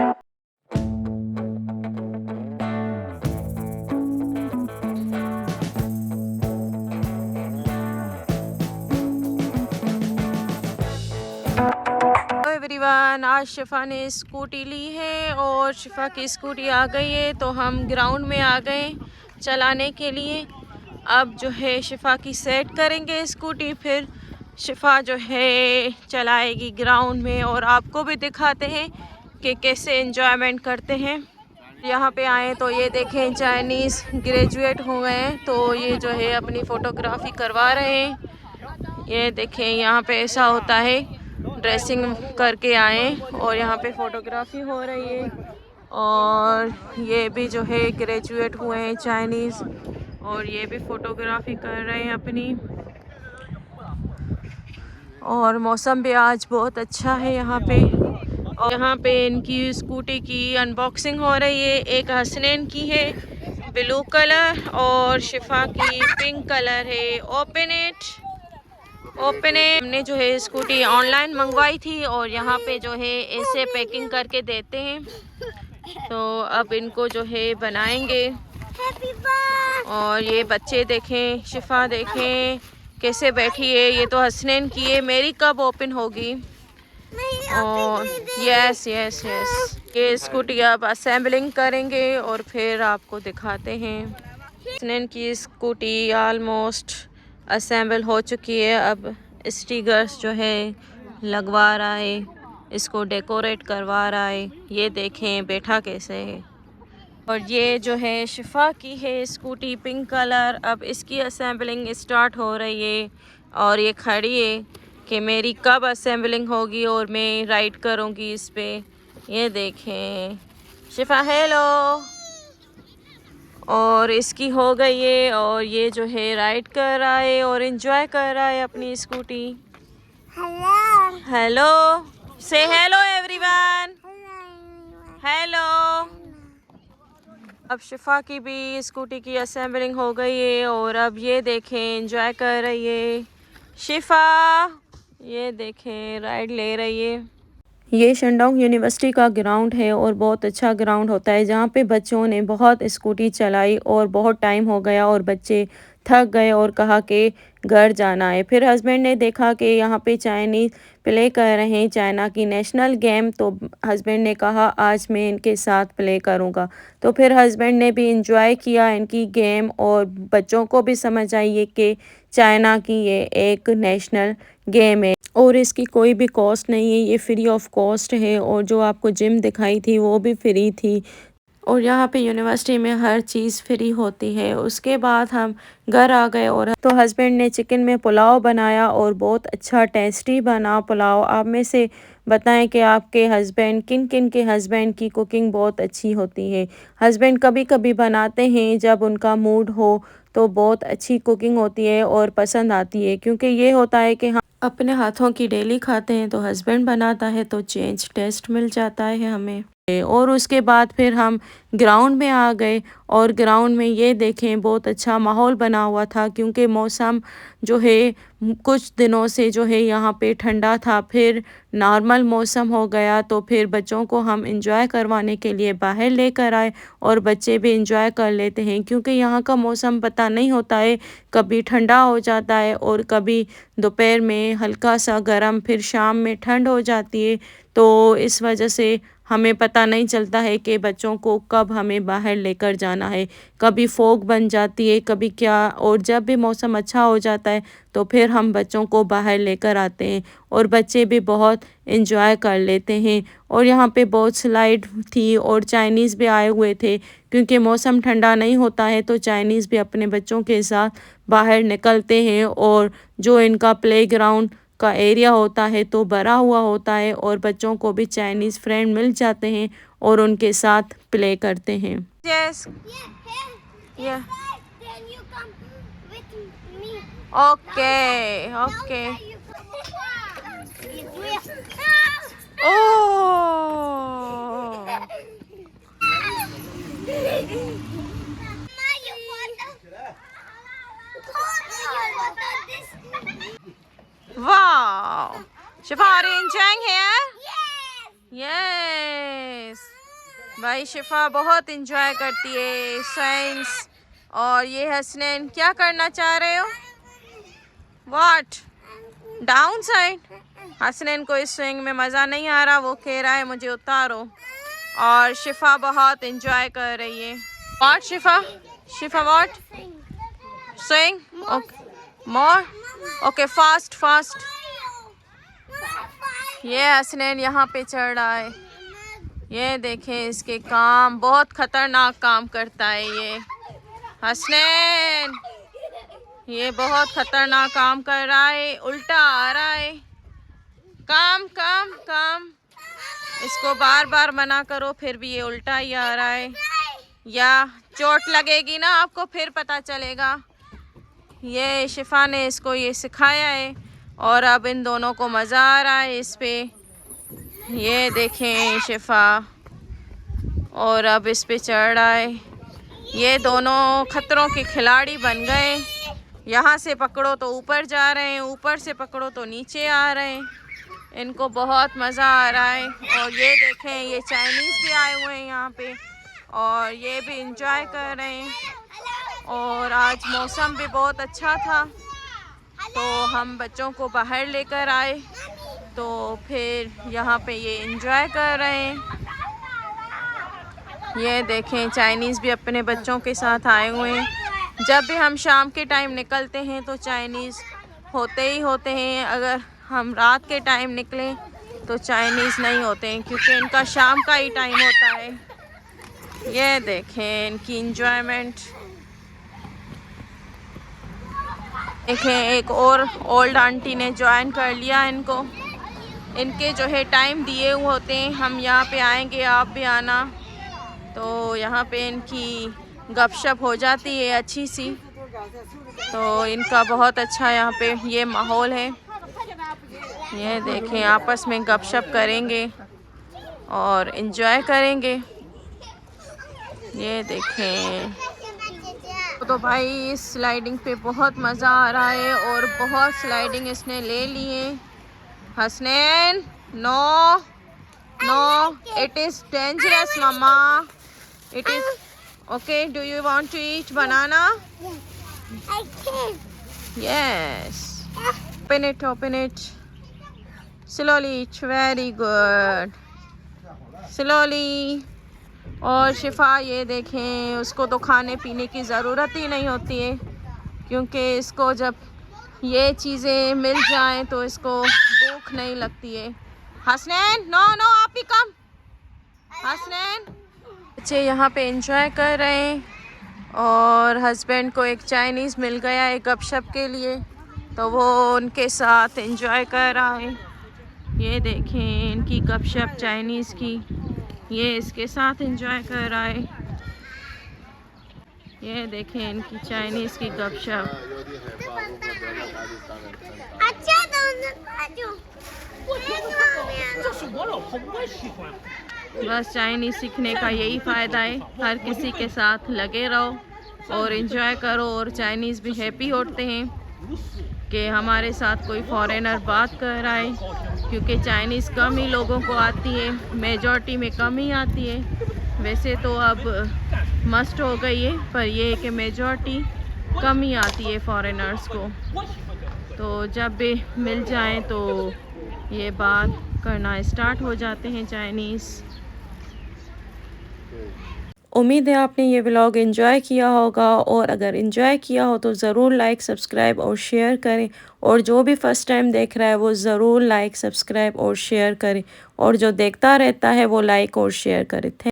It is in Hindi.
हेलो एवरीवन, आज शिफ़ा ने स्कूटी ली है और शिफ़ा की स्कूटी आ गई है, तो हम ग्राउंड में आ गए चलाने के लिए। अब जो है शिफ़ा की सेट करेंगे स्कूटी, फिर शिफ़ा जो है चलाएगी ग्राउंड में और आपको भी दिखाते हैं कि कैसे एंजॉयमेंट करते हैं। यहाँ पे आए तो ये देखें, चाइनीज़ ग्रेजुएट हुए हैं, तो ये जो है अपनी फ़ोटोग्राफ़ी करवा रहे हैं। ये देखें, यहाँ पे ऐसा होता है, ड्रेसिंग करके आए और यहाँ पे फ़ोटोग्राफ़ी हो रही है। और ये भी जो है ग्रेजुएट हुए हैं चाइनीज़, और ये भी फ़ोटोग्राफ़ी कर रहे हैं अपनी। और मौसम भी आज बहुत अच्छा है यहाँ पे। और यहाँ पे इनकी स्कूटी की अनबॉक्सिंग हो रही है। एक हसनैन की है ब्लू कलर और शिफ़ा की पिंक कलर है। Open it. हमने जो है स्कूटी ऑनलाइन मंगवाई थी और यहाँ पे जो है ऐसे पैकिंग करके देते हैं। तो अब इनको जो है बनाएंगे। और ये बच्चे देखें, शिफ़ा देखें कैसे बैठी है। ये तो हसनैन की है, मेरी कब ओपन होगी। और यस यस यस, ये स्कूटी अब असेंबलिंग करेंगे और फिर आपको दिखाते हैं। हसनैन की स्कूटी ऑलमोस्ट असेंबल हो चुकी है। अब स्टिकर्स जो है लगवा रहा है, इसको डेकोरेट करवा रहा है। ये देखें बैठा कैसे है। और ये जो है शिफ़ा की है स्कूटी पिंक कलर। अब इसकी असेंबलिंग स्टार्ट हो रही है और ये खड़ी है कि मेरी कब असेंबलिंग होगी और मैं राइड करूँगी इस पे। ये देखें शिफ़ा, हेलो। और इसकी हो गई है और ये जो है राइड कर रहा है और एंजॉय कर रहा है अपनी स्कूटी। हेलो हेलो, से हेलो एवरीवन, हेलो। अब शिफ़ा की भी स्कूटी की असेंबलिंग हो गई है और अब ये देखें एंजॉय कर रही है शिफ़ा। ये देखें राइड ले रही है। ये शंडोंग यूनिवर्सिटी का ग्राउंड है और बहुत अच्छा ग्राउंड होता है, जहाँ पे बच्चों ने बहुत स्कूटी चलाई और बहुत टाइम हो गया और बच्चे थक गए और कहा कि घर जाना है। फिर हस्बैंड ने देखा कि यहाँ पे चाइनीज़ प्ले कर रहे हैं, चाइना की नेशनल गेम, तो हस्बैंड ने कहा आज मैं इनके साथ प्ले करूँगा। तो फिर हस्बैंड ने भी इंजॉय किया इनकी गेम और बच्चों को भी समझ आई है कि चाइना की ये एक नेशनल गेम है और इसकी कोई भी कॉस्ट नहीं है, ये फ्री ऑफ कॉस्ट है। और जो आपको जिम दिखाई थी वो भी फ्री थी और यहाँ पे यूनिवर्सिटी में हर चीज़ फ्री होती है। उसके बाद हम घर आ गए और तो हस्बैंड ने चिकन में पुलाव बनाया और बहुत अच्छा टेस्टी बना पुलाव। आप में से बताएं कि आपके हस्बैंड, किन किन के हस्बैंड की कुकिंग बहुत अच्छी होती है। हस्बैंड कभी कभी बनाते हैं जब उनका मूड हो, तो बहुत अच्छी कुकिंग होती है और पसंद आती है, क्योंकि ये होता है कि हम अपने हाथों की डेली खाते हैं, तो हस्बैंड बनाता है तो चेंज टेस्ट मिल जाता है हमें। और उसके बाद फिर हम ग्राउंड में आ गए और ग्राउंड में ये देखें बहुत अच्छा माहौल बना हुआ था, क्योंकि मौसम जो है कुछ दिनों से जो है यहाँ पे ठंडा था, फिर नॉर्मल मौसम हो गया। तो फिर बच्चों को हम इंजॉय करवाने के लिए बाहर लेकर आए और बच्चे भी इंजॉय कर लेते हैं, क्योंकि यहाँ का मौसम पता नहीं होता है, कभी ठंडा हो जाता है और कभी दोपहर में हल्का सा गर्म, फिर शाम में ठंड हो जाती है। तो इस वजह से हमें पता नहीं चलता है कि बच्चों को कब हमें बाहर लेकर जाना है, कभी फॉग बन जाती है कभी क्या। और जब भी मौसम अच्छा हो जाता है तो फिर हम बच्चों को बाहर लेकर आते हैं और बच्चे भी बहुत एंजॉय कर लेते हैं। और यहाँ पे बहुत स्लाइड थी और चाइनीज़ भी आए हुए थे, क्योंकि मौसम ठंडा नहीं होता है तो चाइनीज़ भी अपने बच्चों के साथ बाहर निकलते हैं। और जो इनका प्लेग्राउंड का एरिया होता है तो भरा हुआ होता है और बच्चों को भी चाइनीज़ फ्रेंड मिल जाते हैं और उनके साथ प्ले करते हैं। Yes. Yeah. Okay. Okay. Oh. Wow. Shifa, are you enjoying here? Yes. Yes. भाई शिफा बहुत इंजॉय करती है साइंस। और ये हसनैन क्या करना चाह रहे हो? व्हाट? Down side? हसनैन को इस स्विंग में मज़ा नहीं आ रहा, वो कह रहा है मुझे उतारो। और शिफा बहुत इंजॉय कर रही है। What Shifa? Shifa what? Swing? Okay more? Okay fast fast. ये हसनैन यहाँ पे चढ़ रहा है। ये देखें इसके काम, बहुत खतरनाक काम करता है ये हसनैन। ये बहुत खतरनाक काम कर रहा है, उल्टा आ रहा है। काम काम काम। इसको बार बार मना करो फिर भी ये उल्टा ही आ रहा है। या चोट लगेगी ना आपको फिर पता चलेगा। ये शिफा ने इसको ये सिखाया है और अब इन दोनों को मज़ा आ रहा है इस पे। ये देखें शिफा, और अब इस पे चढ़ रहा है। ये दोनों खतरों के खिलाड़ी बन गए। यहाँ से पकड़ो तो ऊपर जा रहे हैं, ऊपर से पकड़ो तो नीचे आ रहे हैं। इनको बहुत मज़ा आ रहा है। और ये देखें ये चाइनीज़ भी आए हुए हैं यहाँ पे और ये भी इंजॉय कर रहे हैं। और आज मौसम भी बहुत अच्छा था तो हम बच्चों को बाहर लेकर आए तो फिर यहाँ पे ये इंजॉय कर रहे हैं। ये देखें चाइनीज़ भी अपने बच्चों के साथ आए हुए हैं। जब भी हम शाम के टाइम निकलते हैं तो चाइनीज़ होते ही होते हैं। अगर हम रात के टाइम निकलें तो चाइनीज़ नहीं होते हैं क्योंकि इनका शाम का ही टाइम होता है। ये देखें इनकी इंजॉयमेंट। देखें एक और ओल्ड आंटी ने ज्वाइन कर लिया इनको। इनके जो है टाइम दिए हुए होते हैं, हम यहाँ पे आएंगे आप भी आना। तो यहाँ पे इनकी गपशप हो जाती है अच्छी सी। तो इनका बहुत अच्छा यहाँ पे ये माहौल है। ये देखें आपस में गपशप करेंगे और इन्जॉय करेंगे। ये देखें तो भाई इस स्लाइडिंग पे बहुत मज़ा आ रहा है और बहुत स्लाइडिंग इसने ले ली है। Hasnain no no, it is dangerous mama, it is okay. Do you want to eat banana? I can. Yes. Open it. Slowly eat. Very good. Slowly. और शिफा ये देखें उसको तो खाने पीने की ज़रूरत ही नहीं होती है क्योंकि इसको जब ये चीज़ें मिल जाएं तो इसको भूख नहीं लगती है। हसनैन नो नो आप ही कम। हसनैन बच्चे यहाँ पे एंजॉय कर रहे हैं और हस्बैंड को एक चाइनीज़ मिल गया है गपशप के लिए तो वो उनके साथ एंजॉय कर रहा है। ये देखें इनकी गपशप चाइनीज़ की, ये इसके साथ एंजॉय कर रहा है। ये देखें इनकी चाइनीज़ की गपशप। अच्छा बस चाइनीज़ सीखने का यही फ़ायदा है, हर किसी के साथ लगे रहो और एंजॉय करो। और चाइनीज़ भी हैप्पी होते हैं कि हमारे साथ कोई फॉरेनर बात कर रहा है क्योंकि चाइनीज़ कम ही लोगों को आती है, मेजॉरिटी में कम ही आती है। वैसे तो अब मस्ट हो गई है पर ये है कि मेजॉरिटी कम ही आती है फॉरेनर्स को। तो जब भी मिल जाएं तो ये बात करना स्टार्ट हो जाते हैं चाइनीज़। उम्मीद है आपने ये व्लॉग एंजॉय किया होगा और अगर एंजॉय किया हो तो ज़रूर लाइक सब्सक्राइब और शेयर करें। और जो भी फ़र्स्ट टाइम देख रहा है वो ज़रूर लाइक सब्सक्राइब और शेयर करें और जो देखता रहता है वो लाइक और शेयर करे।